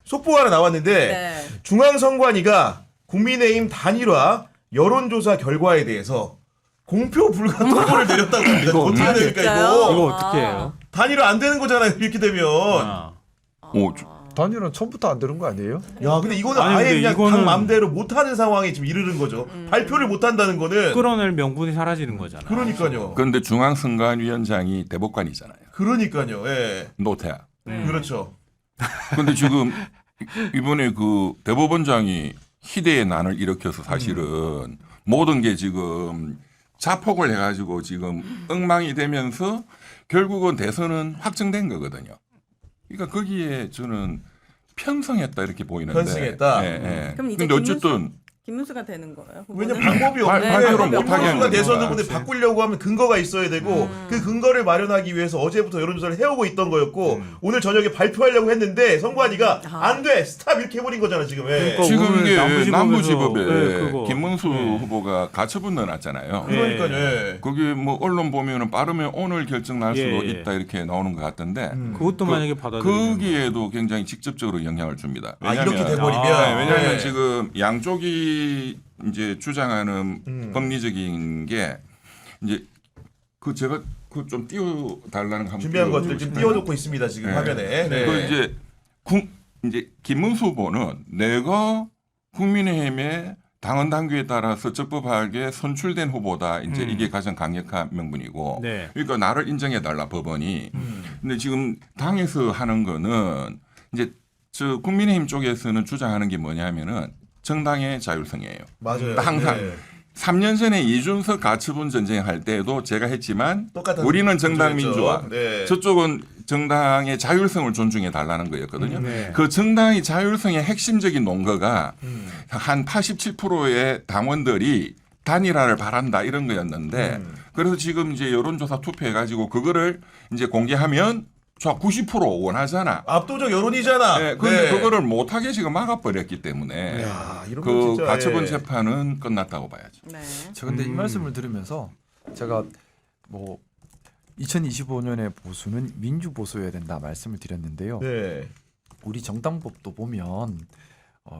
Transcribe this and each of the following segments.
속보가 하나 나왔는데 네. 중앙선관위가 국민의힘 단일화 여론조사 결과에 대해서 공표 불가 통보를 내렸다고 합니다. 이거 어떻게 아, 됩니까 진짜요? 이거 아. 어떻게 해요? 단일화 안 되는 거잖아요. 이렇게 되면. 단일은 처음부터 안 되는 거 아니에요? 야, 근데 이거는 아니, 아예 근데 그냥 이거는- 당 맘대로 못하는 상황에 지금 이르는 거죠. 발표를 못한다는 거는. 끌어낼 명분이 사라지는 거잖아요. 그러니까요. 그런데 중앙선관위원장이 대법관이잖아요. 그러니까요. 예. 노태하. 그렇죠. 근데 지금 이번에 그 대법원장이 희대의 난을 일으켜서 사실은 모든 게 지금 자폭을 해가지고 지금 엉망이 되면서 결국은 대선은 확정된 거거든요. 그러니까 거기에 저는 편성했다 이렇게 보이는데. 편승했다. 예, 예. 그럼 이제 근데 어쨌든 김문수가 되는 거예요. 왜냐 후보는? 방법이 발표를 없는데 못하게 하는 김문수가 대선 거야. 후보를 바꾸려고 하면 근거가 있어야 되고 그 근거를 마련하기 위해서 어제부터 여론조사를 해오고 있던 거였고 오늘 저녁에 발표하려고 했는데 선관위가 안 돼 스탑 이렇게 해버린 거잖아 지금. 예. 그러니까 지금 오늘 이게 남부지법에서- 남부지법에 네, 그거. 김문수 네. 후보가 가처분 넣어놨잖아요. 그러니까요. 예. 거기 뭐 언론 보면은 빠르면 오늘 결정 날 수도 예, 예. 있다 이렇게 나오는 것 같던데 그것도 만약에 받아들이면 거기에도 굉장히 직접적으로 영향을 줍니다. 아 이렇게 돼버리면. 네, 왜냐하면 예. 지금 양쪽이 이제 주장하는 법리적인 게 이제 그 제가 그 좀 띄워달라는 거 한번 준비한 것들 띄워주고 지금 싶어요. 띄워놓고 있습니다 지금 네. 화면에. 네. 그 이제 김문수 후보는 내가 국민의힘의 당원 당규에 따라서 적법하게 선출된 후보다. 이제 이게 가장 강력한 명분이고. 네. 그러니까 나를 인정해 달라 법원이. 근데 지금 당에서 하는 거는 이제 저 국민의힘 쪽에서는 주장하는 게 뭐냐면은 정당의 자율성이에요. 맞아요. 항상 네. 3년 전에 이준석 가처분 전쟁할 때도 제가 했지만 똑같은 우리는 정당 구조였죠. 민주화, 네. 저쪽은 정당의 자율성을 존중해 달라는 거였거든요. 네. 그 정당의 자율성의 핵심적인 논거가 한 87%의 당원들이 단일화를 바란다 이런 거였는데 그래서 지금 이제 여론조사 투표해가지고 그거를 이제 공개하면 저 90% 원하잖아. 압도적 여론이잖아. 네, 근데 그거를 못하게 지금 막아버렸기 때문에 야, 이런 거 그 진짜, 가처분 예. 재판은 끝났다고 봐야죠. 네. 저 근데 이 말씀을 들으면서 제가 뭐 2025년의 보수는 민주 보수여야 된다 말씀을 드렸는데요. 네. 우리 정당법도 보면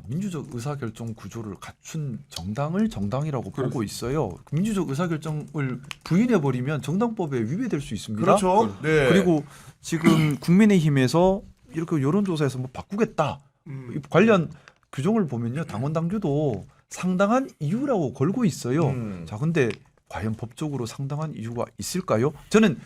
민주적 의사결정 구조를 갖춘 정당을 정당이라고 보고 있어요. 민주적 의사결정을 부인해 버리면 정당법에 위배될 수 있습니다. 그렇죠. 네. 그리고 지금 국민의힘에서 이렇게 여론조사에서 뭐 바꾸겠다 관련 규정을 보면요 당원 당규도 상당한 이유라고 걸고 있어요. 자 근데 과연 법적으로 상당한 이유가 있을까요? 저는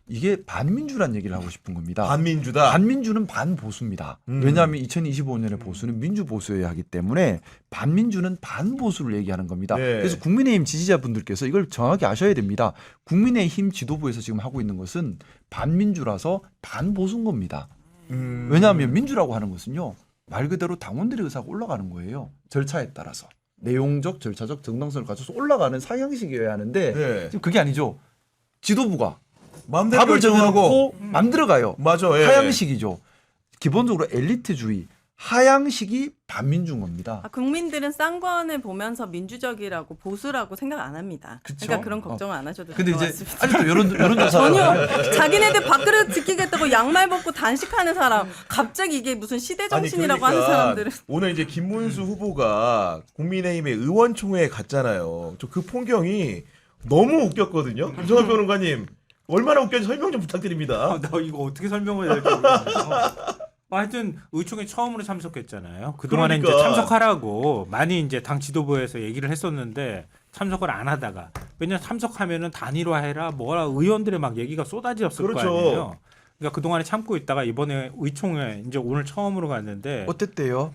이게 반민주란 얘기를 하고 싶은 겁니다. 반민주다. 반민주는 반보수입니다. 왜냐하면 2025년의 보수는 민주보수여야 하기 때문에 반민주는 반보수를 얘기하는 겁니다. 네. 그래서 국민의힘 지지자분들께서 이걸 정확히 아셔야 됩니다. 국민의힘 지도부에서 지금 하고 있는 것은 반민주라서 반보수인 겁니다. 왜냐하면 민주라고 하는 것은요. 말 그대로 당원들의 의사가 올라가는 거예요. 절차에 따라서. 내용적, 절차적 정당성을 갖춰서 올라가는 상향식이어야 하는데 네. 지금 그게 아니죠. 지도부가 마음대로 답을 결정하고. 정해놓고 만들어가요. 맞아. 예. 하향식이죠. 기본적으로 엘리트주의, 하향식이 반민주인 겁니다. 국민들은 쌍권을 보면서 민주적이라고 보수라고 생각 안 합니다. 그쵸? 그러니까 그런 걱정을 안 하셔도 될 근데 것 이제 같습니다. 아직도 여론조사 전혀 자기네들 밥그릇 지키겠다고 양말 벗고 단식하는 사람 갑자기 이게 무슨 시대 정신이라고 하는 사람들은 오늘 이제 김문수 후보가 국민의힘의 의원총회에 갔잖아요. 저 그 풍경이 너무 웃겼거든요. 김성환 평론가님 얼마나 웃겼는지 설명 좀 부탁드립니다. 나 이거 어떻게 설명을 해야 될지 모르겠어요. 하여튼 의총에 처음으로 참석했잖아요. 그동안에 그러니까. 이제 참석하라고 많이 이제 당 지도부에서 얘기를 했었는데 참석을 안 하다가 왜냐면 참석하면은 단일화해라 뭐라 의원들의 막 얘기가 쏟아졌을 그렇죠. 거 아니에요. 그러니까 그동안에 참고 있다가 이번에 의총에 이제 오늘 처음으로 갔는데 어땠대요?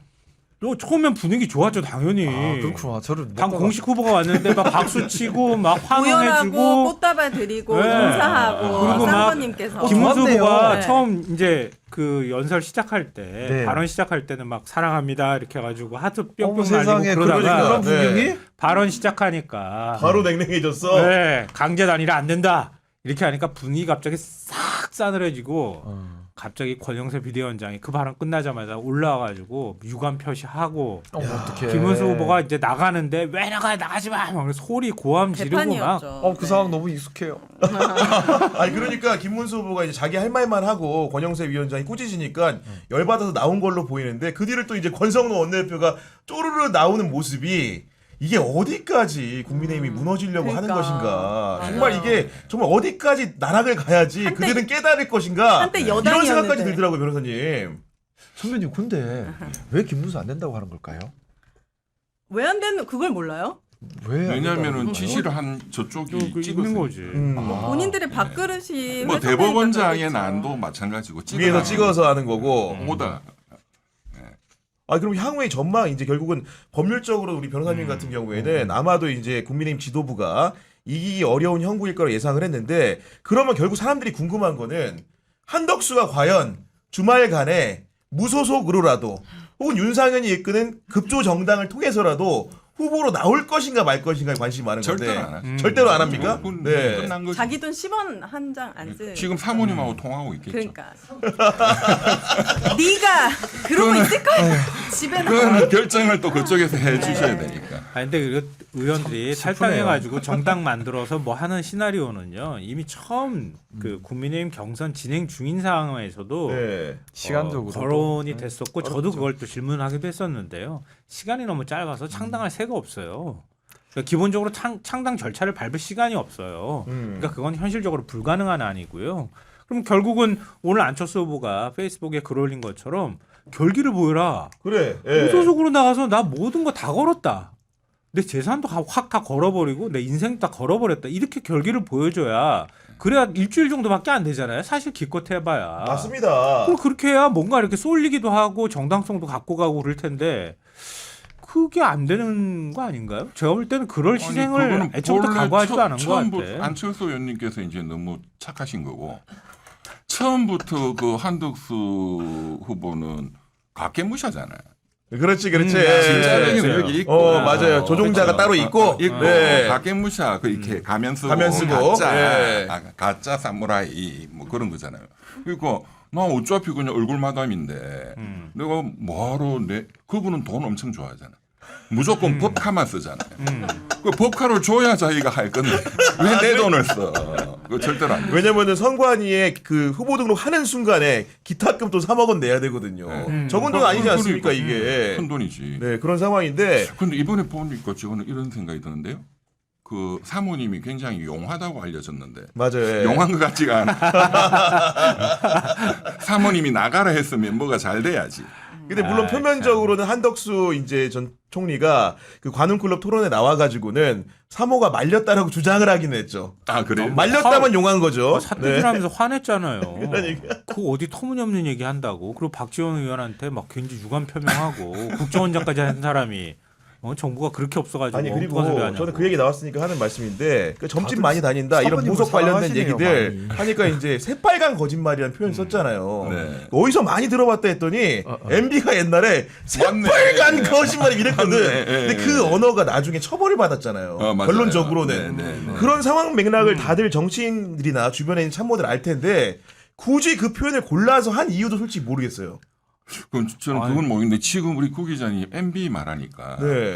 처음엔 분위기 좋았죠 당연히. 아 그렇구나. 저를 당 공식 후보가 왔는데 막 박수 치고 막 우연하고 환영해주고 꽃다발 드리고 네. 인사하고 그리고 막 쌍권님께서 김문수 좋았네요. 후보가 네. 처음 이제 그 연설 시작할 때 네. 발언 시작할 때는 막 사랑합니다 이렇게 해가지고 하트 뿅뿅 어머 세상에 날리고 그런 그러다가 분위기? 발언 시작하니까 바로 냉랭해졌어. 네, 강제 단일화 안 된다 이렇게 하니까 분위기 갑자기 싹 싸늘해지고 갑자기 권영세 비대위원장이 그 발언 끝나자마자 올라와가지고 유감 표시하고 어떡해. 김문수 후보가 이제 나가는데 왜 나가지 마! 막 소리 고함 지르고 막 대판이었죠. 그 상황 너무 익숙해요. 아니 그러니까 김문수 후보가 이제 자기 할 말만 하고 권영세 위원장이 꾸짖으니까 열받아서 나온 걸로 보이는데 그 뒤를 또 이제 권성동 원내대표가 쪼르르 나오는 모습이 이게 어디까지 국민의힘이 무너지려고 하는 그러니까. 것인가. 맞아요. 정말 이게 정말 어디까지 나락을 가야지 한때- 그들은 깨달을 것인가. 한때 이런 여당이었는데. 생각까지 들더라고요, 변호사님. 선배님 근데 왜 김문수 안 된다고 하는 걸까요? 왜 안 되는 그걸 몰라요? 왜? 안 된다고 왜냐하면은 하는 지시를 한 저쪽이 그 찍었어요. 있는 거지. 본인들의 밥그릇이 뭐 훼손되니까 대법원장의 그러겠죠. 난도 마찬가지고 위에서 찍어서 하는 거고. 오다. 아 그럼 향후의 전망 이제 결국은 법률적으로 우리 변호사님 같은 경우에는 아마도 이제 국민의힘 지도부가 이기기 어려운 형국일 거라 예상을 했는데 그러면 결국 사람들이 궁금한 거는 한덕수가 과연 주말간에 무소속으로라도 혹은 윤상현이 이끄는 급조 정당을 통해서라도 후보로 나올 것인가 말 것인가에 관심이 많은 건데 절대로 안 하죠. 절대로 안 합니까? 그건 네. 끝난 거지. 자기 돈 10원 한 장 안 쓰. 지금 사모님하고 통화하고 있겠죠. 그러니까 네가 그러고 있을 거야. 집에 나. 그건 결정을 또 그쪽에서 해주셔야 되니까. 아니 근데 그 의원들이 탈당해가지고 정당 만들어서 뭐 하는 시나리오는요 이미 처음 그 국민의힘 경선 진행 중인 상황에서도 네. 시간적으로 거론이 됐었고 저도 그걸 또 질문하기도 했었는데요. 시간이 너무 짧아서 창당할 새가 없어요. 그러니까 기본적으로 창당 절차를 밟을 시간이 없어요. 그러니까 그건 현실적으로 불가능한 안이고요. 그럼 결국은 오늘 안철수 후보가 페이스북에 글 올린 것처럼 결기를 보여라. 그래. 예. 무소속으로 나가서 나 모든 거 다 걸었다. 내 재산도 확 다 걸어버리고 내 인생도 다 걸어버렸다. 이렇게 결기를 보여줘야 그래야 일주일 정도밖에 안 되잖아요. 사실 기껏 해봐야. 맞습니다. 그럼 그렇게 해야 뭔가 이렇게 쏠리기도 하고 정당성도 갖고 가고 그럴 텐데 그게 안 되는 거 아닌가요? 제가 볼 때는 그럴 희생을 애초부터 각오하지도 않은 것 처음부터 같아. 안철수 의원님께서 이제 너무 착하신 거고 처음부터 그 한덕수 후보는 가깨무샤잖아요. 그렇지. 진짜는 예. 여기 있고. 맞아요. 조종자가 그렇죠. 따로 있고. 있고 네. 가깨무샤 그 이렇게 가면 쓰고 가면 쓰고. 예. 가짜 사무라이 뭐 그런 거잖아요. 그러니까 나 어차피 그냥 얼굴 마담인데 내가 뭐하러 그분은 돈 엄청 좋아하잖아. 무조건 법카만 쓰잖아요. 그 법카를 줘야 자기가 할 건데 왜 내 돈을 써? 그거 절대로 안 돼. 왜냐면은 선관위에 그 후보 등록하는 순간에 기타금 또 3억 원 내야 되거든요. 적은 돈 아니지 않습니까 이게? 큰 돈이지. 네 그런 상황인데 근데 이번에 보니까 저는 이런 생각이 드는데요. 그 사모님이 굉장히 용하다고 알려졌는데 맞아요. 예. 용한 것 같지가 않아. 사모님이 나가라 했으면 뭐가 잘 돼야지. 근데 물론 표면적으로는 한덕수 이제 전 총리가 그 관훈클럽 토론에 나와가지고는 사모가 말렸다라고 주장을 하긴 했죠. 아 그래요? 말렸다면 용한 거죠. 사퇴질하면서 화냈잖아요. 그러니까. 그 어디 터무니없는 얘기 한다고. 그리고 박지원 의원한테 막 굉장히 유감 표명하고 국정원장까지 한 사람이 정부가 그렇게 없어가지고 아니 그리고 엉뚱한 소리 하냐고. 저는 그 얘기 나왔으니까 하는 말씀인데 그 점집 다들 많이 다닌다 이런 사모님을 보석 관련된 사랑하시네요, 얘기들 많이. 하니까 이제 새빨간 거짓말이라는 표현 썼잖아요. 네. 어디서 많이 들어봤다 했더니 MB가 옛날에 맞네. 새빨간 거짓말 이랬거든. 맞네. 근데 그 언어가 나중에 처벌을 받았잖아요. 맞아요. 결론적으로는 네, 네, 네. 그런 상황 맥락을 다들 정치인들이나 주변에 있는 참모들 알 텐데 굳이 그 표현을 골라서 한 이유도 솔직히 모르겠어요. 그럼 저는 그건 모르겠는데 지금 우리 구 기자님 MB 말하니까 네.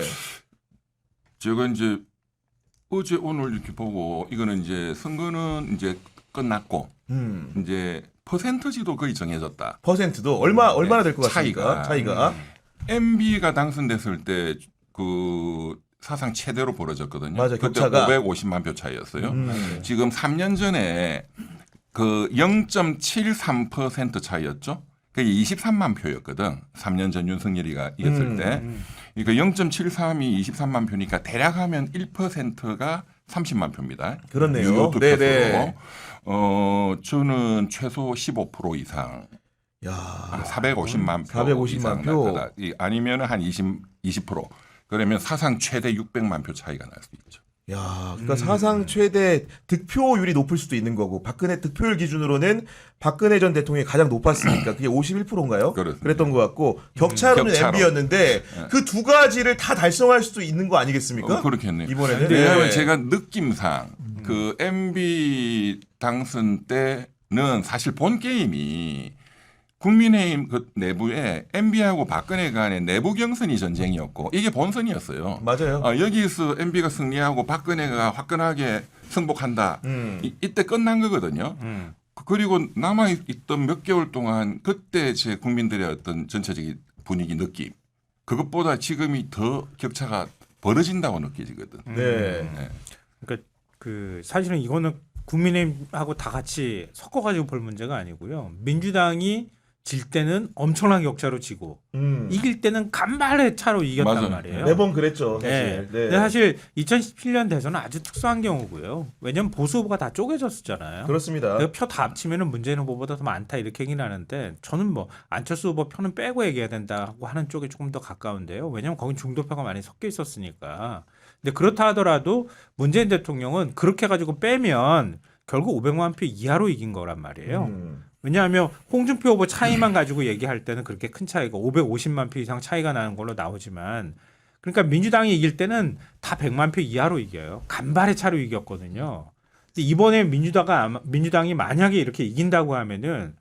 제가 이제 어제 오늘 이렇게 보고 이거는 이제 선거는 이제 끝났고 이제 퍼센트지도 거의 정해졌다. 퍼센트도 얼마나 될 것 같습니까? 차이가. MB가 당선됐을 때 그 사상 최대로 벌어졌거든요. 맞아, 그때 격차가. 550만 표 차이였어요. 지금 3년 전에 그 0.73% 차이였죠. 그게 23만 표였거든. 3년 전 윤석열이가 이겼을 때. 그러니까 0.73이 23만 표니까 대략 하면 1%가 30만 표입니다. 그렇네요. 유료 투표수로. 네네. 저는 최소 15% 이상. 야. 450만 표 450만 이상 표. 날 거다. 아니면 한 20%. 그러면 사상 최대 600만 표 차이가 날 수 있죠. 야, 그러니까 사상 최대 득표율이 높을 수도 있는 거고 박근혜 득표율 기준으로는 박근혜 전 대통령이 가장 높았으니까 그게 51%인가요? 그렇습니다. 그랬던 것 같고 격차로는 격차로. MB였는데 그 두 가지를 다 달성할 수도 있는 거 아니겠습니까? 그렇겠네요. 이번에는 왜냐하면 네. 제가 느낌상 그 MB 당선 때는 사실 본 게임이 국민의힘 그 내부에 MB하고 박근혜 간의 내부 경선이 전쟁이었고 이게 본선이었어요. 맞아요. 여기서 MB가 승리하고 박근혜가 화끈하게 승복한다. 이때 끝난 거거든요. 그리고 남아있던 몇 개월 동안 그때 제 국민들의 어떤 전체적인 분위기 느낌 그것보다 지금이 더 격차가 벌어진다고 느껴지거든. 네. 그러니까 그 사실은 이거는 국민의힘하고 다 같이 섞어가지고 볼 문제가 아니고요. 민주당이 질 때는 엄청난 격차로 지고 이길 때는 간발의 차로 이겼단 맞아요. 말이에요. 매번 그랬죠. 사실. 네. 네. 근데 사실 2017년 대선은 아주 특수한 경우고요. 왜냐하면 보수 후보가 다 쪼개졌었잖아요. 그렇습니다. 표 다 합치면은 문재인 후보보다 더 많다 이렇게 얘기는 하는데 저는 뭐 안철수 후보 표는 빼고 얘기해야 된다고 하는 쪽에 조금 더 가까운데요. 왜냐하면 거긴 중도표가 많이 섞여 있었으니까. 근데 그렇다 하더라도 문재인 대통령은 그렇게 가지고 빼면 결국 500만 표 이하로 이긴 거란 말이에요. 왜냐하면 홍준표 후보 차이만 가지고 얘기할 때는 그렇게 큰 차이가 550만 표 이상 차이가 나는 걸로 나오지만 그러니까 민주당이 이길 때는 다 100만 표 이하로 이겨요. 간발의 차로 이겼거든요. 근데 이번에 민주당이 만약에 이렇게 이긴다고 하면은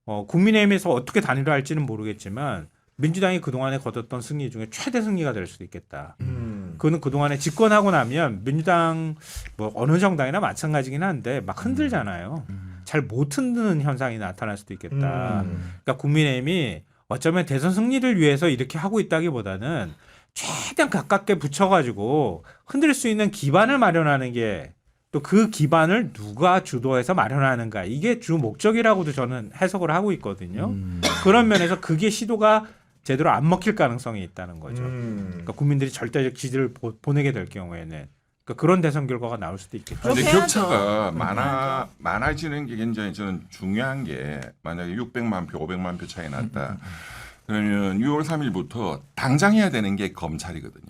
국민의힘에서 어떻게 단일화할지는 모르겠지만 민주당이 그동안에 거뒀던 승리 중에 최대 승리가 될 수도 있겠다. 그거는 그동안에 집권하고 나면 민주당 뭐 어느 정당이나 마찬가지긴 한데 막 흔들잖아요. 잘 못 흔드는 현상이 나타날 수도 있겠다. 그러니까 국민의힘이 어쩌면 대선 승리를 위해서 이렇게 하고 있다기보다는 최대한 가깝게 붙여가지고 흔들 수 있는 기반을 마련하는 게 또 그 기반을 누가 주도해서 마련하는가 이게 주 목적이라고도 저는 해석을 하고 있거든요. 그런 면에서 그게 시도가 제대로 안 먹힐 가능성이 있다는 거죠. 그러니까 국민들이 절대적 지지를 보내게 될 경우에는 그러니까 그런 대선 결과가 나올 수도 있겠죠. 근데 그렇게 격차가 많아지는 게 굉장히 저는 중요한 게 만약에 600만 표, 500만 표 차이 났다. 그러면 6월 3일부터 당장 해야 되는 게 검찰이거든요.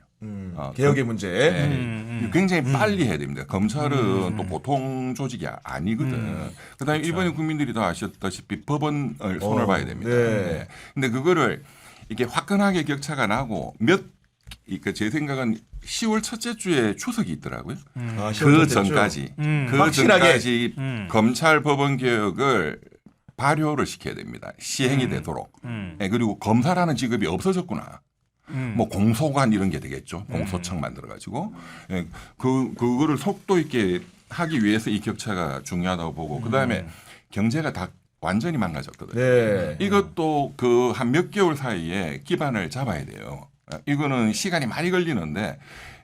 개혁의 문제. 네. 굉장히 빨리 해야 됩니다. 검찰은 또 보통 조직이 아니거든. 그다음에 이번에 국민들이 다 아셨다시피 법원을 손을 봐야 됩니다. 네. 근데 그거를 이게 화끈하게 격차가 나고 그러니까 제 생각은 10월 첫째 주에 추석이 있더라고요. 아, 그 10월 전까지 그 확실하게. 전까지 검찰 법원 개혁을 발효를 시켜야 됩니다. 시행이 되도록. 네, 그리고 검사라는 직업이 없어졌구나. 뭐 공소관 이런 게 되겠죠. 공소청 만들어가지고 예, 그거를 속도 있게 하기 위해서 이 격차가 중요하다고 보고 그 다음에 경제가 다 완전히 망가졌거든요. 네. 이것도 그 한 몇 개월 사이에 기반을 잡아야 돼요. 이거는 시간이 많이 걸리는데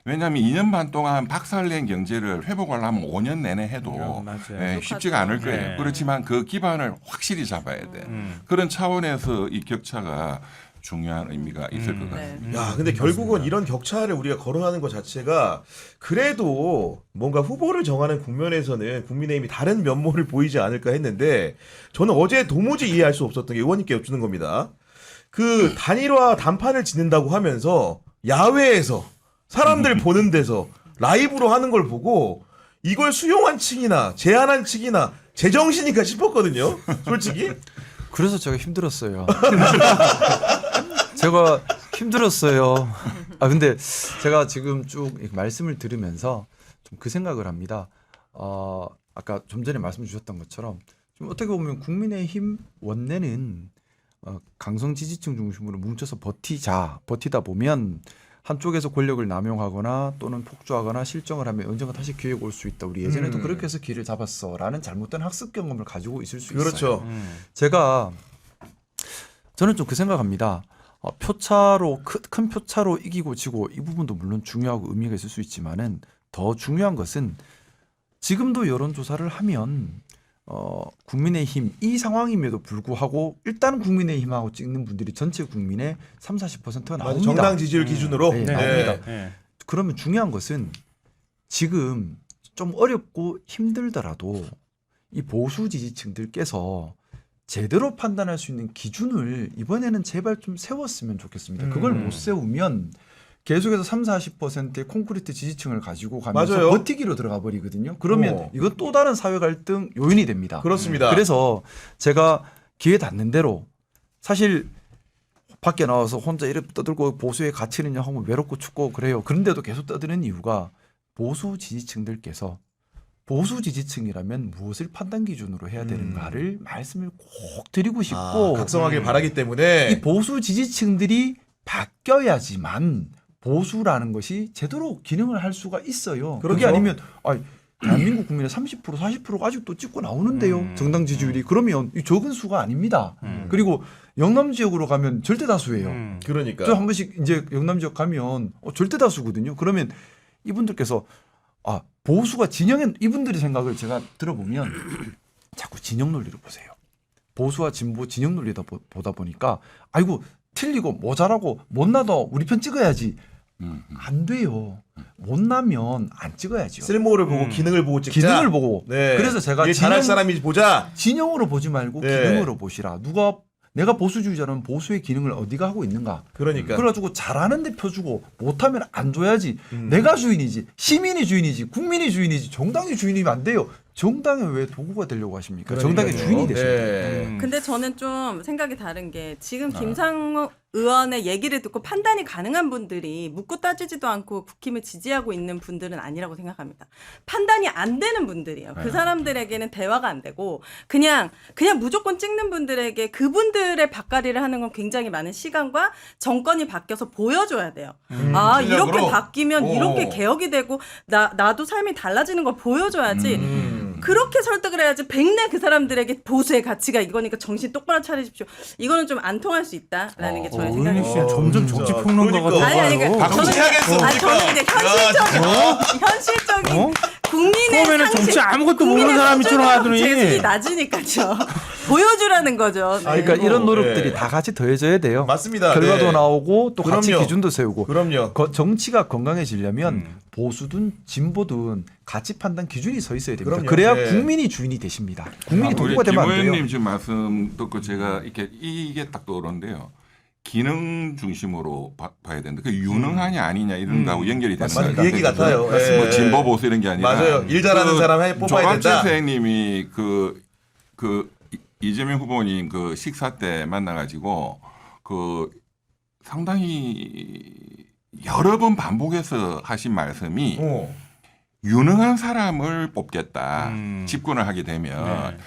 왜냐하면 2년 반 동안 박살낸 경제를 회복하려면 5년 내내 해도 맞아요. 예, 쉽지가 않을 거예요. 네. 그렇지만 그 기반을 확실히 잡아야 돼. 그런 차원에서 이 격차가 중요한 의미가 있을 것 같습니다. 야, 근데 결국은 이런 격차를 우리가 거론하는 것 자체가 그래도 뭔가 후보를 정하는 국면에서는 국민의힘이 다른 면모를 보이지 않을까 했는데 저는 어제 도무지 이해할 수 없었던 게 의원님께 여쭈는 겁니다. 그 단일화 단판을 짓는다고 하면서 야외에서 사람들 보는 데서 라이브로 하는 걸 보고 이걸 수용한 측이나 제안한 측이나 제정신인가 싶었거든요. 솔직히. 그래서 제가 힘들었어요. 제가 힘들었어요. 아 근데 제가 지금 쭉 이렇게 말씀을 들으면서 좀 그 생각을 합니다. 아까 좀 전에 말씀 주셨던 것처럼 좀 어떻게 보면 국민의힘 원내는 강성 지지층 중심으로 뭉쳐서 버티다 보면 한쪽에서 권력을 남용하거나 또는 폭주하거나 실정을 하면 언젠가 다시 기회가 올 수 있다. 우리 예전에도 그렇게 해서 기회를 잡았어라는 잘못된 학습 경험을 가지고 있을 수 있어요. 그렇죠. 저는 좀 그 생각합니다. 표차로 큰 표차로 이기고 지고 이 부분도 물론 중요하고 의미가 있을 수 있지만은 더 중요한 것은 지금도 여론조사를 하면 국민의힘 이 상황임에도 불구하고 일단 국민의힘하고 찍는 분들이 전체 국민의 30-40%가 나옵니다. 정당 지지율 기준으로. 네, 나옵니다. 그러면 중요한 것은 지금 좀 어렵고 힘들더라도 이 보수 지지층들께서 제대로 판단할 수 있는 기준을 이번에는 제발 좀 세웠으면 좋겠습니다. 그걸 못 세우면 계속해서 30-40%의 콘크리트 지지층을 가지고 가면서 맞아요. 버티기로 들어가 버리거든요. 그러면 이건 또 다른 사회 갈등 요인이 됩니다. 그렇습니다. 그래서 제가 기회 닿는 대로 사실 밖에 나와서 혼자 이렇게 떠들고 보수에 갇히느냐 하면 외롭고 춥고 그래요. 그런데도 계속 떠드는 이유가 보수 지지층들께서 보수 지지층이라면 무엇을 판단 기준으로 해야 되는가를 말씀을 꼭 드리고 싶고 각성하길 바라기 때문에 이 보수 지지층들이 바뀌어야지만 보수라는 것이 제대로 기능을 할 수가 있어요. 그게 그렇죠. 아니면 대한민국 국민의 30% 40%가 아직도 찍고 나오는데요. 정당 지지율이. 그러면 이 적은 수가 아닙니다. 그리고 영남 지역으로 가면 절대 다수예요. 그러니까 저 한 번씩 이제 영남 지역 가면 절대 다수거든요. 그러면 이분들께서 보수가 진영의 이분들의 생각을 제가 들어보면 자꾸 진영 논리를 보세요. 보수와 진보 진영 논리다 보다 보니까 아이고 틀리고 모자라고 못나도 우리 편 찍어야지. 안 돼요. 못나면 안 찍어야죠. 쓸모를 보고 기능을 보고 찍자. 기능을 보고. 네. 그래서 제가 일 잘할 사람이 보자. 진영으로 보지 말고 네. 기능으로 보시라. 내가 보수주의자는 보수의 기능을 어디가 하고 있는가. 그러니까 그래가지고 잘하는데 펴주고 못하면 안 줘야지. 내가 주인이지. 시민이 주인이지. 국민이 주인이지. 정당이 주인이면 안 돼요. 정당에 왜 도구가 되려고 하십니까? 정당의 그러니까요. 주인이 되셔야 네. 돼요. 근데 저는 좀 생각이 다른 게 지금 김상호 의원의 얘기를 듣고 판단이 가능한 분들이 묻고 따지지도 않고 국힘을 지지하고 있는 분들은 아니라고 생각합니다. 판단이 안 되는 분들이에요. 그 사람들에게는 대화가 안 되고 그냥 무조건 찍는 분들에게 그분들의 밥가리를 하는 건 굉장히 많은 시간과 정권이 바뀌어서 보여줘야 돼요. 실력으로? 이렇게 바뀌면 오. 이렇게 개혁이 되고 나도 삶이 달라지는 걸 보여줘야지. 그렇게 설득을 해야지 백내 그 사람들에게 보수의 가치가 이거니까 정신 똑바로 차리십시오. 이거는 좀 안 통할 수 있다라는 게 저의 의원님 생각입니다. 씨는 점점 진짜. 정치평론가가 그러니까. 아니, 돼가요. 그러니까 박수해야겠어, 저는 우리가. 이제 현실적인 어? 국민의 처음에는 상식, 정치 아무것도 모르는 국민의 사람이처럼 수준하고 하더니. 제 수준이 낮으니까요. 보여주라는 거죠. 네. 그러니까 이런 노력들이 네. 다 같이 더해져야 돼요. 맞습니다. 결과도 네. 나오고 또 같이 그럼요. 기준도 세우고. 그럼요. 정치가 건강해지려면 보수든 진보든 가치 판단 기준이 서 있어야 됩니다. 그럼요. 그래야 네. 국민이 주인이 되십니다. 국민이 우리 도구가 되면 안 돼요. 김 의원님 지금 말씀 듣고 제가 이게 딱 떠오르는데요. 기능 중심으로 봐야 된다. 그 유능하냐 아니냐 이런 거하고 연결이 되는 것 맞습니다. 같아요. 그 얘기 같아요. 뭐 예. 진보 보수 이런 게 아니라 맞아요. 일 잘하는 사람 뽑아야 된다. 조갑재 선생님이 이재명 후보님 그 식사 때 만나가지고 그 상당히 여러 번 반복해서 하신 말씀이 유능한 사람을 뽑겠다. 집권을 하게 되면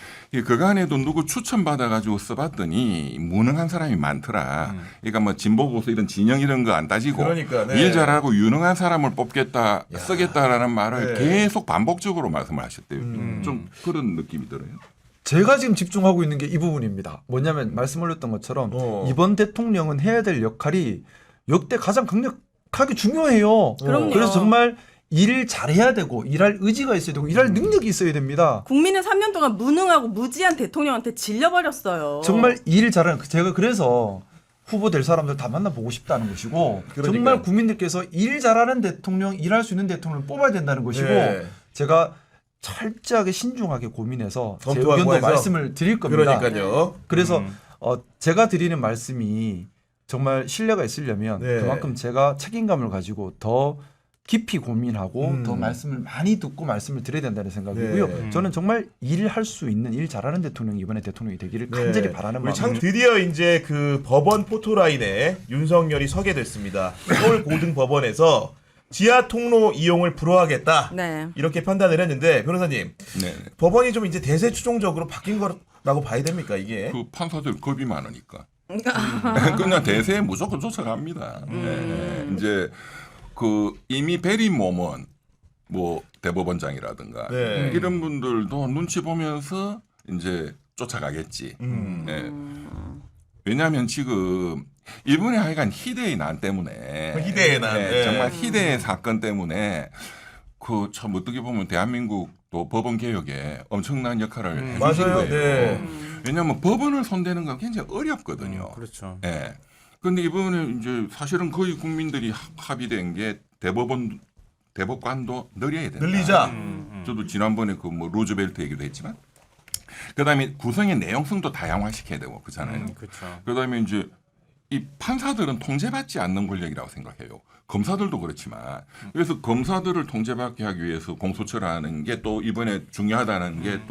그간에도 누구 추천받아가지고 써봤더니 무능한 사람이 많더라. 그러니까 뭐 진보 보수 이런 진영 이런 거 안 따지고 그러니까, 네. 일 잘하고 유능한 사람을 뽑겠다, 쓰겠다라는 말을 네. 계속 반복적으로 말씀을 하셨대요. 좀 그런 느낌이 들어요. 제가 지금 집중하고 있는 게 이 부분입니다. 뭐냐면 말씀 올렸던 것처럼 이번 대통령은 해야 될 역할이 역대 가장 강력하게 중요해요. 그럼요. 그래서 정말 일을 잘해야 되고 일할 의지가 있어야 되고 일할 능력이 있어야 됩니다. 국민은 3년 동안 무능하고 무지한 대통령한테 질려버렸어요. 정말 일을 잘하는 제가 그래서 후보 될 사람들 다 만나보고 싶다는 것이고 그러니까요. 정말 국민들께서 일 잘하는 대통령, 일할 수 있는 대통령을 뽑아야 된다는 것이고 네. 제가 철저하게 신중하게 고민해서 제 검토하고 의견도 해서. 말씀을 드릴 겁니다. 그러니까요. 그래서 제가 드리는 말씀이 정말 신뢰가 있으려면 네. 그만큼 제가 책임감을 가지고 더 깊이 고민하고 더 말씀을 많이 듣고 말씀을 드려야 된다는 생각이고요. 네. 저는 정말 일을 할 수 있는 일 잘하는 대통령이 이번에 대통령이 되기를 간절히 바라는 우리 마음입니다. 드디어 이제 그 법원 포토라인에 윤석열이 서게 됐습니다. 서울 고등법원에서 지하 통로 이용을 불허하겠다. 네. 이렇게 판단을 했는데 변호사님, 네. 법원이 좀 이제 대세 추종적으로 바뀐 거라고 봐야 됩니까 이게? 그 판사들 겁이 많으니까 그냥 대세에 무조건 쫓아갑니다. 네. 이제 그 이미 베린 몸은 뭐 대법원장이라든가 네. 이런 분들도 눈치 보면서 이제 쫓아가겠지. 네. 왜냐하면 지금 이번에 하여간 희대의 난 때문에 희대의 난, 네. 정말 희대의 사건 때문에 그 참 어떻게 보면 대한민국도 법원 개혁에 엄청난 역할을 해주신 맞아요. 거예요. 네. 왜냐하면 법원을 손대는 건 굉장히 어렵거든요. 그렇죠. 예. 근데 이번에 이제 사실은 거의 국민들이 합의된 게 대법관도 늘려야 된다. 늘리자. 저도 지난번에 그 뭐 루즈벨트 얘기도 했지만, 그다음에 구성의 내용성도 다양화시켜야 되고 그렇잖아요. 그렇죠. 그다음에 이제 이 판사들은 통제받지 않는 권력이라고 생각해요. 검사들도 그렇지만 그래서 검사들을 통제받게 하기 위해서 공수처를 하는 게 또 이번에 중요하다는 게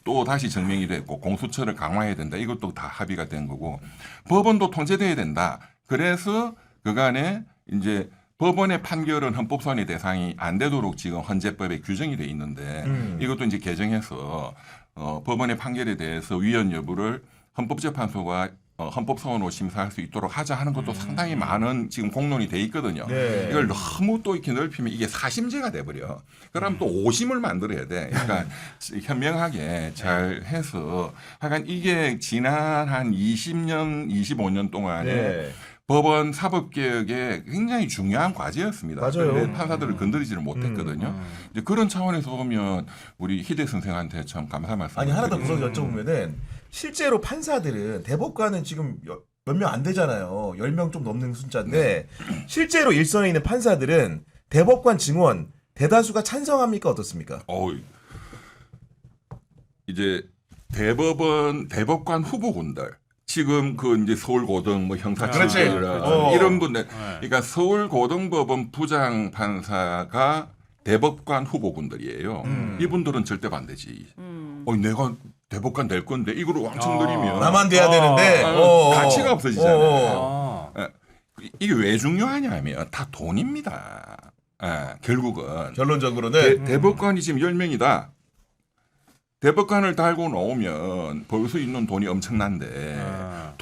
또 다시 증명이 됐고 공수처를 강화해야 된다. 이것도 다 합의가 된 거고 법원도 통제돼야 된다. 그래서 그간에 이제 법원의 판결은 헌법소원의 대상이 안 되도록 지금 헌재법에 규정이 돼 있는데 이것도 이제 개정해서 법원의 판결에 대해서 위헌 여부를 헌법재판소가 헌법소원으로 심사할 수 있도록 하자 하는 것도 상당히 많은 지금 공론이 돼 있거든요. 네. 이걸 너무 또 이렇게 넓히면 이게 사심제가 돼버려. 그럼 또 오심을 만들어야 돼. 그러니까 현명하게 잘 해서 하여간 이게 지난 한 20년, 25년 동안에 네. 법원 사법개혁에 굉장히 중요한 과제였습니다. 맞아요. 근데 판사들을 건드리지를 못했거든요. 이제 그런 차원에서 보면 우리 희대 선생한테 참 감사 말씀. 아니 하나 더 물어 여쭤보면은 실제로 판사들은 대법관은 지금 몇 명 안 되잖아요. 10명 좀 넘는 숫자인데 실제로 일선에 있는 판사들은 대법관 증원 대다수가 찬성합니까 어떻습니까? 이제 대법관 후보군들 지금 그 이제 서울고등 뭐 형사처벌 이런 분들 그러니까 서울고등법원 부장 판사가 대법관 후보군들이에요. 이분들은 절대 반대지. 내가 대법관 될 건데 이거를 왕창 들이면 나만 돼야 되는데 가치가 없어지잖아요. 이게 왜 중요하냐면 다 돈입니다. 결국은 결론적으로는 대법관이 지금 10명이다. 대법관을 달고 나오면 벌 수 있는 돈이 엄청난데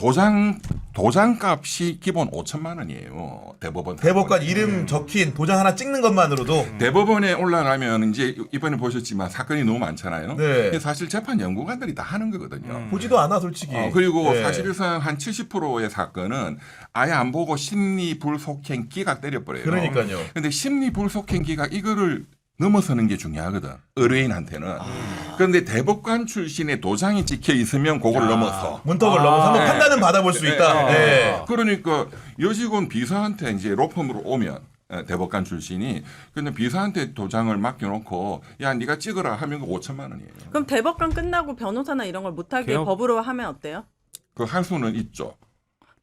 도장값이 기본 5천만 원이에요. 대법관 이름 적힌 도장 하나 찍는 것만으로도 대법원에 올라가면 이제 이번에 보셨지만 사건이 너무 많잖아요. 네. 이게 사실 재판 연구관들이 다 하는 거거든요. 보지도 않아 솔직히. 그리고 네. 사실상 한 70%의 사건은 아예 안 보고 심리 불속행 기각 때려버려요. 그러니까요. 근데 심리 불속행 기각 이거를 넘어서는 게 중요하거든. 의뢰인한테는. 그런데 대법관 출신의 도장이 찍혀 있으면 그걸 넘어서. 문턱을 넘어서 한번 판단은 받아볼 수 있다. 네. 그러니까 여직원 비서한테 이제 로펌으로 오면 대법관 출신이 근데 비서한테 도장을 맡겨놓고 야 네가 찍어라 하면 그 5천만 원이에요. 그럼 대법관 끝나고 변호사나 이런 걸 못하게 개혁? 법으로 하면 어때요? 그 할 수는 있죠.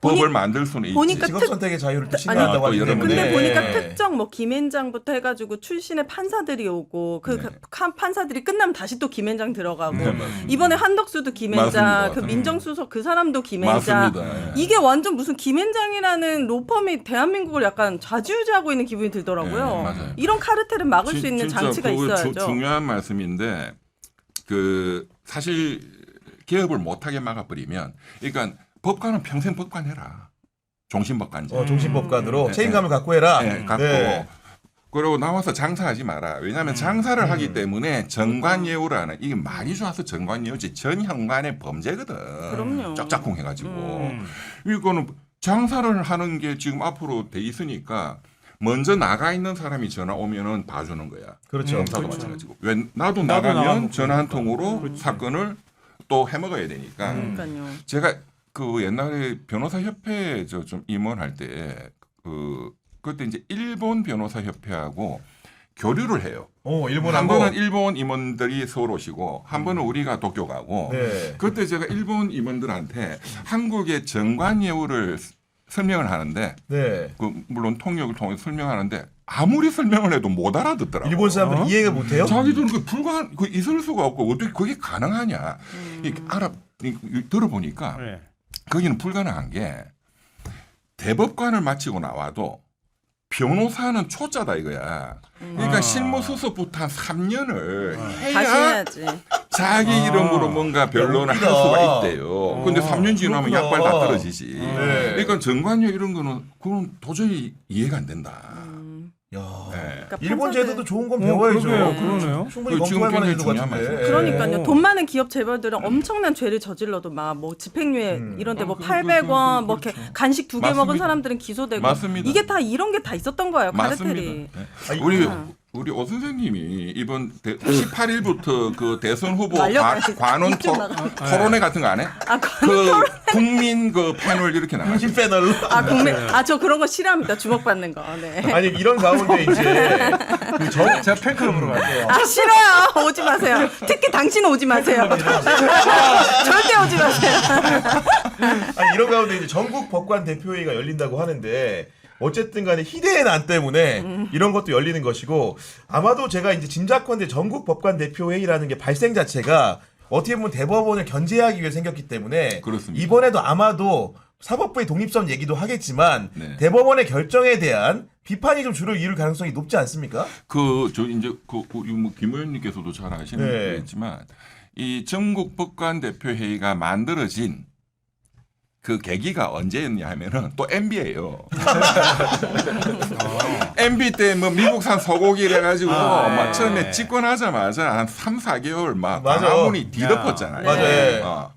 보니- 법을 만들 수는 있지. 보니까 직업 특- 선택의 자유를 또 아니, 신뢰한다고 하기 또 여러 때문에. 근데 보니까 특정 뭐 김앤장부터 해가지고 출신의 판사들이 오고 그 네. 판사들이 끝나면 다시 또 김앤장 들어가고 네, 맞습니다. 이번에 한덕수도 김앤장, 맞습니다. 그 민정수석 그 사람도 김앤장. 맞습니다. 이게 완전 무슨 김앤장이라는 로펌이 대한민국을 약간 좌지우지하고 있는 기분이 들더라고요. 네, 맞아요. 이런 카르텔을 막을 수 있는 진짜 장치가 그거 있어야죠. 중요한 말씀인데 그 사실 개업을 못하게 막아버리면 그러니까 법관은 평생 법관 해라. 종신법관제. 종신법관으로 네, 책임감을 갖고 해라. 네, 갖고 네. 그리고 나와서 장사하지 마라. 왜냐하면 장사를 하기 때문에 정관예우라는 이게 말이 좋아서 정관예우지 전 현관의 범죄거든. 그럼요. 짝짝꿍 해가지고 이거는 장사를 하는 게 지금 앞으로 돼 있으니까 먼저 나가 있는 사람이 전화 오면은 봐주는 거야. 그렇죠. 검사도 그렇죠. 마찬가지고. 왜 나도 나가고 나가면 전화 한 통으로 사건을 또 해먹어야 되니까. 그러니까요. 제가 그 옛날에 변호사 협회 저 좀 임원할 때 그때 이제 일본 변호사 협회하고 교류를 해요. 한 일본하고. 번은 일본 임원들이 서울 오시고 한 번은 우리가 도쿄 가고. 네. 그때 제가 일본 임원들한테 한국의 정관예우를 설명을 하는데 네. 그 물론 통역을 통해서 설명하는데 아무리 설명을 해도 못 알아듣더라고. 일본 사람들 이해가 못해요? 자기들은 그 불가한 그 있을 수가 없고 어떻게 그게 가능하냐. 들어보니까 네. 거기는 불가능한 게 대법관을 마치고 나와도 변호사는 초짜다 이거야. 그러니까 실무수석부터 한 3년을 다시 해야 해야지. 자기 이름으로 뭔가 변론을 할 웃기다. 수가 있대요. 근데 3년 지나면 그렇구나. 약발 다 떨어지지. 네. 그러니까 정관료 이런 거는 그건 도저히 이해가 안 된다. 야. 네. 그러니까 일본 판사들- 제도도 좋은 건 배워야죠. 그러네요. 충분히 그 지금 검토할 만한 굉장히 제도 중요한 같은데. 말씀. 그러니까요. 오. 돈 많은 기업 재벌들은 엄청난 죄를 저질러도 막 뭐 집행유예 이런데 뭐 800원 뭐 이렇게 간식 2개 먹은 맞습니다. 사람들은 기소되고 맞습니다. 이게 다 이런 게 다 있었던 거예요. 카르텔이. 맞습니다. 네. 아니, 우리 오 선생님이 이번 18일부터 그 대선 후보 말려가지고 관원 이쪽 나가. 토론회 같은 거 안 해? 그 국민 그 패널 이렇게 나가. 중심 패널로. 아 국민 저 그런 거 싫어합니다. 주목받는 거. 네. 아니 이런 가운데 이제 제가 팬클럽으로 갈게요. 아 싫어요. 오지 마세요. 특히 당신은 오지 마세요. 절대 오지 마세요. 아니 이런 가운데 이제 전국 법관 대표회의가 열린다고 하는데 어쨌든 간에 희대의 난 때문에 이런 것도 열리는 것이고 아마도 제가 이제 짐작컨대 전국 법관 대표회의라는 게 발생 자체가 어떻게 보면 대법원을 견제하기 위해 생겼기 때문에 그렇습니다. 이번에도 아마도 사법부의 독립성 얘기도 하겠지만 네. 대법원의 결정에 대한 비판이 좀 주로 이룰 가능성이 높지 않습니까? 저 이제 김 의원님께서도 잘 아시는 네. 거겠지만 이 전국 법관 대표 회의가 만들어진 그 계기가 언제였냐 하면은 또 MB예요. MB 때 뭐 미국산 소고기를 해가지고 막 처음에 집권하자마자 한 3, 4개월 막 맞아. 광화문이 뒤덮었잖아요. 맞아요.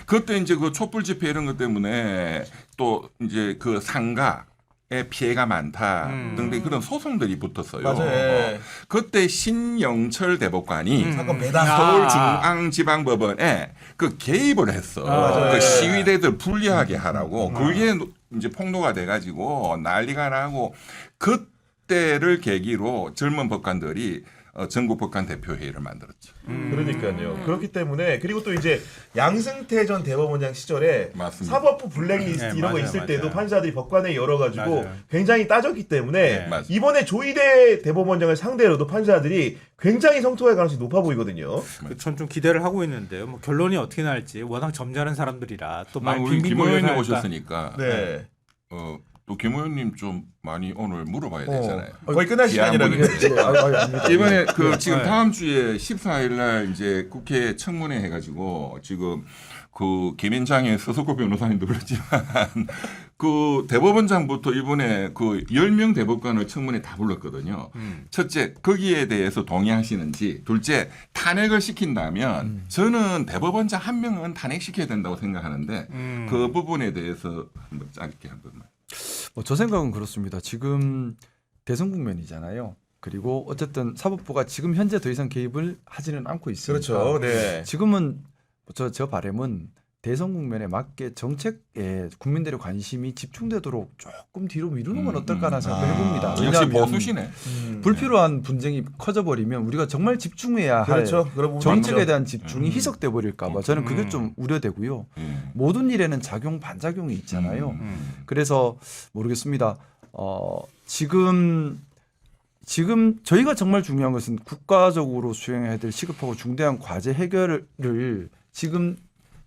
그때 이제 그 촛불 집회 이런 것 때문에 또 이제 그 상가에 피해가 많다 등등 그런 소송들이 붙었어요. 맞아요. 그때 신영철 대법관이 사건 배당. 서울중앙지방법원에 그 개입을 했어. 맞아요. 그 시위대들 불리하게 하라고. 그게 이제 폭로가 돼가지고 난리가 나고 그때를 계기로 젊은 법관들이 전국 법관 대표회의를 만들었죠. 그러니까요. 그렇기 때문에 그리고 또 이제 양승태 전 대법원장 시절에 맞습니다. 사법부 블랙리스트 네, 이런 거 맞아요, 있을 맞아요. 때도 판사들이 법관에 열어가지고 맞아요. 굉장히 따졌기 때문에 네. 맞아요. 이번에 조희대 대법원장을 상대로도 판사들이 굉장히 성토할 가능성이 높아 보이거든요. 전 좀 기대를 하고 있는데요. 뭐 결론이 어떻게 날지 워낙 점잖은 사람들이라 또 많이 우리 빙빙 김 의원님 돌려서 하니까. 오셨으니까 네. 또 김 의원님 좀 많이 오늘 물어봐야 되잖아요. 거의 끝날 시간이라 기한 그랬는데. 이번에 그 지금 네. 다음 주에 14일 날 이제 국회 청문회 해가지고 지금 그 김앤장의 서석구 변호사님도 그렇지만 그 대법원장부터 이번에 그 10명 대법관을 청문회 다 불렀거든요. 첫째 거기에 대해서 동의하시는지, 둘째 탄핵을 시킨다면 저는 대법원장 한 명은 탄핵시켜야 된다고 생각하는데 그 부분에 대해서 한번 짧게 한 번만. 저 생각은 그렇습니다. 지금 대선 국면이잖아요. 그리고 어쨌든 사법부가 지금 현재 더 이상 개입을 하지는 않고 있습니다. 그렇죠. 네. 지금은 저 바람은 대선 국면에 맞게 정책에 국민들의 관심이 집중되도록 조금 뒤로 미루는 건 어떨까라는 생각을 해봅니다. 역시 왜냐하면 보수시네. 불필요한 분쟁이 커져버리면 우리가 정말 집중해야 할 그렇죠. 그런 부분이 정책에 있죠. 대한 집중이 희석돼 버릴까봐 저는 그게 좀 우려되고요. 모든 일에는 작용 반작용이 있잖아요. 그래서 모르겠습니다. 지금 저희가 정말 중요한 것은 국가적으로 수행해야 될 시급하고 중대한 과제 해결을 지금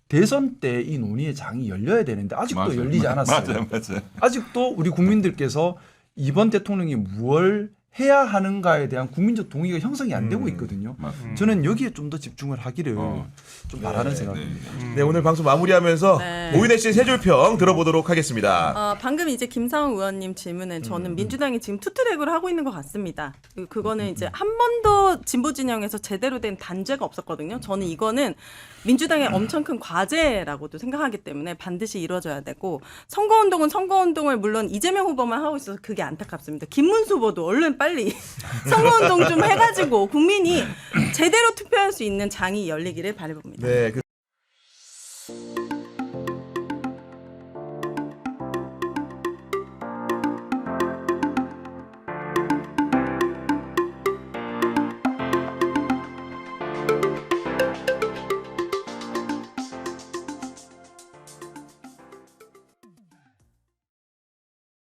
대선 때 이 논의의 장이 열려야 되는데 아직도 맞아요. 열리지 않았어요. 맞아요. 아직도 우리 국민들께서 이번 대통령이 뭘 해야 하는가에 대한 국민적 동의가 형성이 안 되고 있거든요. 맞습니다. 저는 여기에 좀 더 집중을 하기를 좀 바라는 생각입니다. 네, 오늘 방송 마무리하면서 네. 오윤혜 씨의 세 줄 평 들어보도록 하겠습니다. 방금 이제 김상훈 의원님 질문에 저는 민주당이 지금 투트랙을 하고 있는 것 같습니다. 그거는 이제 한 번도 진보 진영에서 제대로 된 단죄가 없었거든요. 저는 이거는 민주당의 엄청 큰 과제라고도 생각하기 때문에 반드시 이루어져야 되고 선거운동은 선거운동을 물론 이재명 후보만 하고 있어서 그게 안타깝습니다. 김문수 후보도 얼른 빨리 선거운동 좀 해가지고 국민이 제대로 투표할 수 있는 장이 열리기를 바라봅니다. 네.